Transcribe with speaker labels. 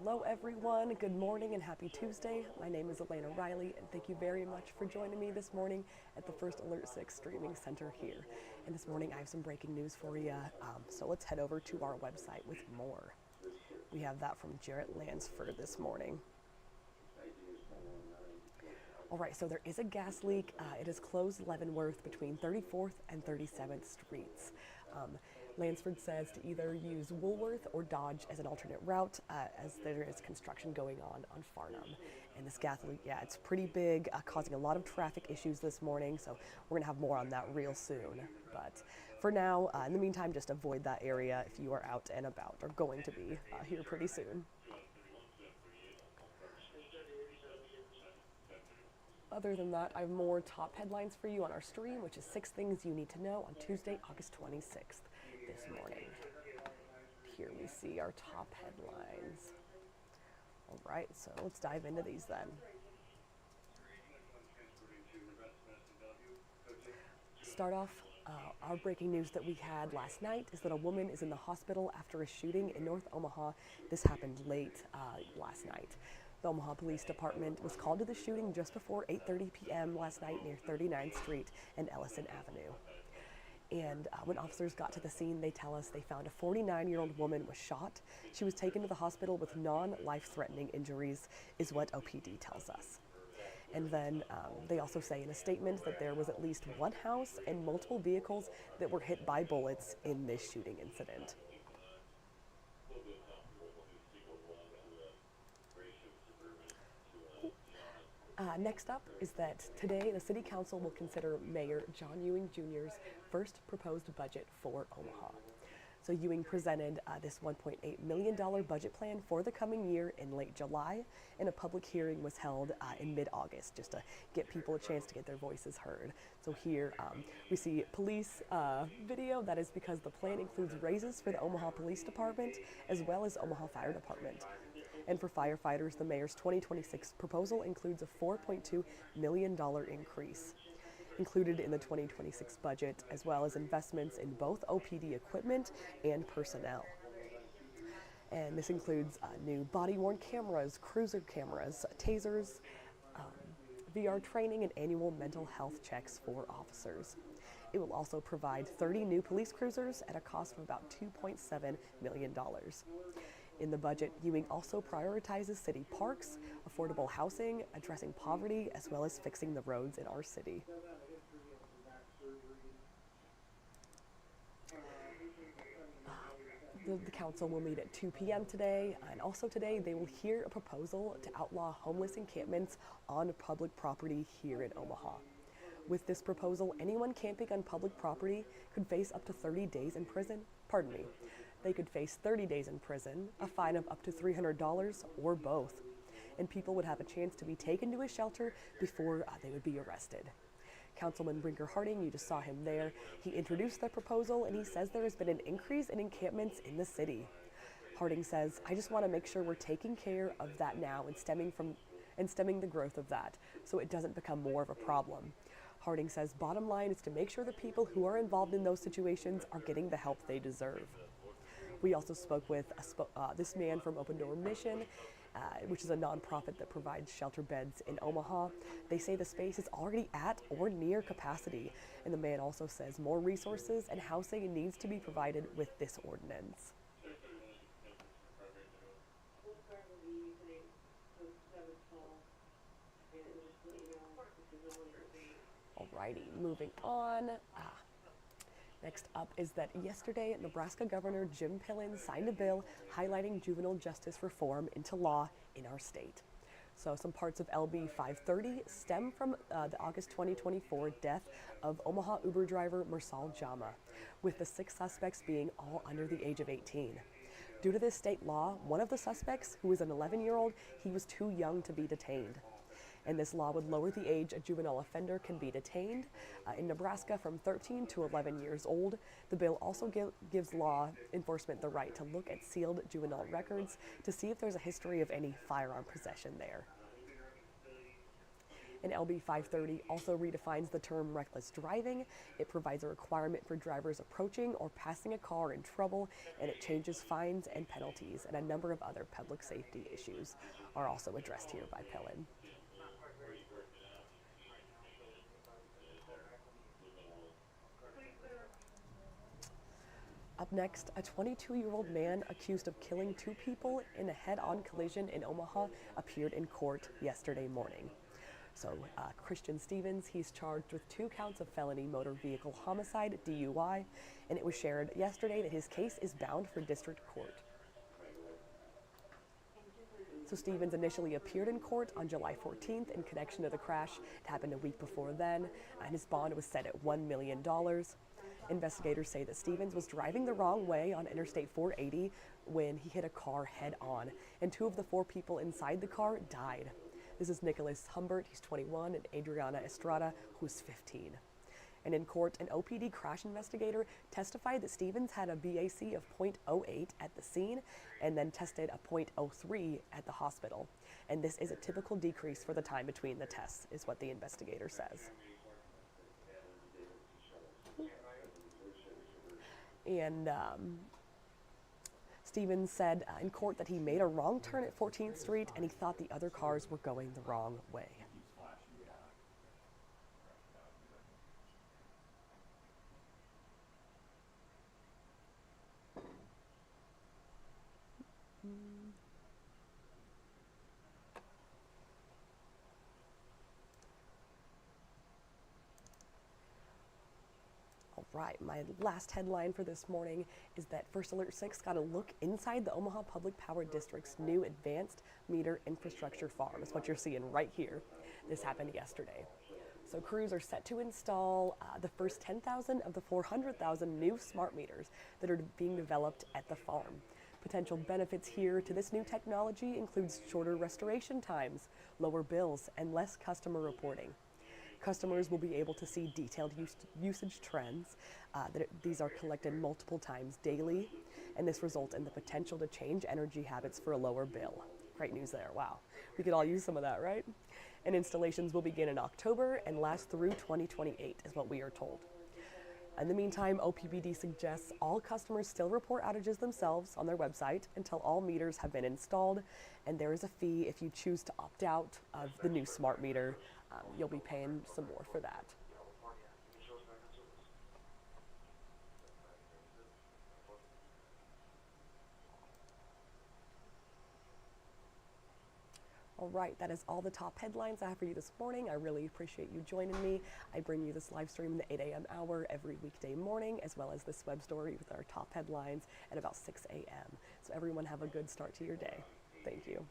Speaker 1: Hello everyone, good morning and happy Tuesday. My name is Elena Riley and thank you very much for joining me this morning at the First Alert 6 Streaming Center here. And this morning I have some breaking news for you, so let's head over to our website with more. We have that from Jarrett Lansford this morning. Alright, so there is a gas leak. It has closed Leavenworth between 34th and 37th Streets. Lansford says to either use Woolworth or Dodge as an alternate route as there is construction going on Farnham. And this gas leak, yeah, it's pretty big, causing a lot of traffic issues this morning, so we're going to have more on that real soon. But for now, in the meantime, just avoid that area if you are out and about or going to be here pretty soon. Other than that, I have more top headlines for you on our stream, which is 6 things you need to know on Tuesday, August 26th this morning. Here we see our top headlines. All right, so let's dive into these then. Start off, our breaking news that we had last night is that a woman is in the hospital after a shooting in North Omaha. This happened late last night. The Omaha Police Department was called to the shooting just before 8:30 p.m. last night near 39th Street and Ellison Avenue. And when officers got to the scene, they tell us they found a 49-year-old woman was shot. She was taken to the hospital with non-life-threatening injuries, is what OPD tells us. And then they also say in a statement that there was at least one house and multiple vehicles that were hit by bullets in this shooting incident. Next up is that today the City Council will consider Mayor John Ewing Jr.'s first proposed budget for Omaha. So Ewing presented this $1.8 million budget plan for the coming year in late July, and a public hearing was held in mid-August just to get people a chance to get their voices heard. So here we see police video. That is because the plan includes raises for the Omaha Police Department as well as Omaha Fire Department. And for firefighters, the mayor's 2026 proposal includes a $4.2 million increase included in the 2026 budget, as well as investments in both OPD equipment and personnel. And this includes new body-worn cameras, cruiser cameras, tasers, VR training, and annual mental health checks for officers. It will also provide 30 new police cruisers at a cost of about $2.7 million. In the budget, Ewing also prioritizes city parks, affordable housing, addressing poverty, as well as fixing the roads in our city. The council will meet at 2 p.m. today, and also today they will hear a proposal to outlaw homeless encampments on public property here in Omaha. With this proposal, anyone camping on public property could face up to 30 days in prison. Pardon me. They could face 30 days in prison, a fine of up to $300, or both. And people would have a chance to be taken to a shelter before they would be arrested. Councilman Brinker Harding, you just saw him there. He introduced the proposal and he says there has been an increase in encampments in the city. Harding says, I just want to make sure we're taking care of that now and stemming the growth of that so it doesn't become more of a problem. Harding says, bottom line is to make sure the people who are involved in those situations are getting the help they deserve. We also spoke with this man from Open Door Mission, which is a nonprofit that provides shelter beds in Omaha. They say the space is already at or near capacity, and the man also says more resources and housing needs to be provided with this ordinance. Alrighty, moving on. Next up is that yesterday, Nebraska Governor Jim Pillen signed a bill highlighting juvenile justice reform into law in our state. So some parts of LB 530 stem from the August 2024 death of Omaha Uber driver Mursal Jama, with the 6 suspects being all under the age of 18. Due to this state law, one of the suspects, who was an 11-year-old, he was too young to be detained. And this law would lower the age a juvenile offender can be detained in Nebraska from 13 to 11 years old. The bill also gives law enforcement the right to look at sealed juvenile records to see if there's a history of any firearm possession there. And LB 530 also redefines the term reckless driving. It provides a requirement for drivers approaching or passing a car in trouble, and it changes fines and penalties, and a number of other public safety issues are also addressed here by Pellin. Up next, a 22-year-old man accused of killing 2 people in a head-on collision in Omaha appeared in court yesterday morning. So Christian Stevens, he's charged with 2 counts of felony motor vehicle homicide, DUI, and it was shared yesterday that his case is bound for district court. So Stevens initially appeared in court on July 14th in connection to the crash. It happened a week before then, and his bond was set at $1 million. Investigators say that Stevens was driving the wrong way on Interstate 480 when he hit a car head on, and 2 of the 4 people inside the car died. This is Nicholas Humbert, he's 21, and Adriana Estrada, who's 15. And in court, an OPD crash investigator testified that Stevens had a BAC of .08 at the scene and then tested a .03 at the hospital. And this is a typical decrease for the time between the tests, is what the investigator says. And Stevens said in court that he made a wrong turn at 14th Street and he thought the other cars were going the wrong way. Right, my last headline for this morning is that First Alert 6 got a look inside the Omaha Public Power District's new advanced meter infrastructure farm. Is what you're seeing right here. This happened yesterday. So crews are set to install the first 10,000 of the 400,000 new smart meters that are being developed at the farm. Potential benefits here to this new technology includes shorter restoration times, lower bills, and less customer reporting. Customers will be able to see detailed usage trends. These are collected multiple times daily, and this results in the potential to change energy habits for a lower bill. Great news there, wow. We could all use some of that, right? And installations will begin in October and last through 2028, is what we are told. In the meantime, OPPD suggests all customers still report outages themselves on their website until all meters have been installed, and there is a fee if you choose to opt out of the new smart meter. You'll be paying some more for that. All right, that is all the top headlines I have for you this morning. I really appreciate you joining me. I bring you this live stream in the 8 a.m. hour every weekday morning, as well as this web story with our top headlines at about 6 a.m. So everyone have a good start to your day. Thank you.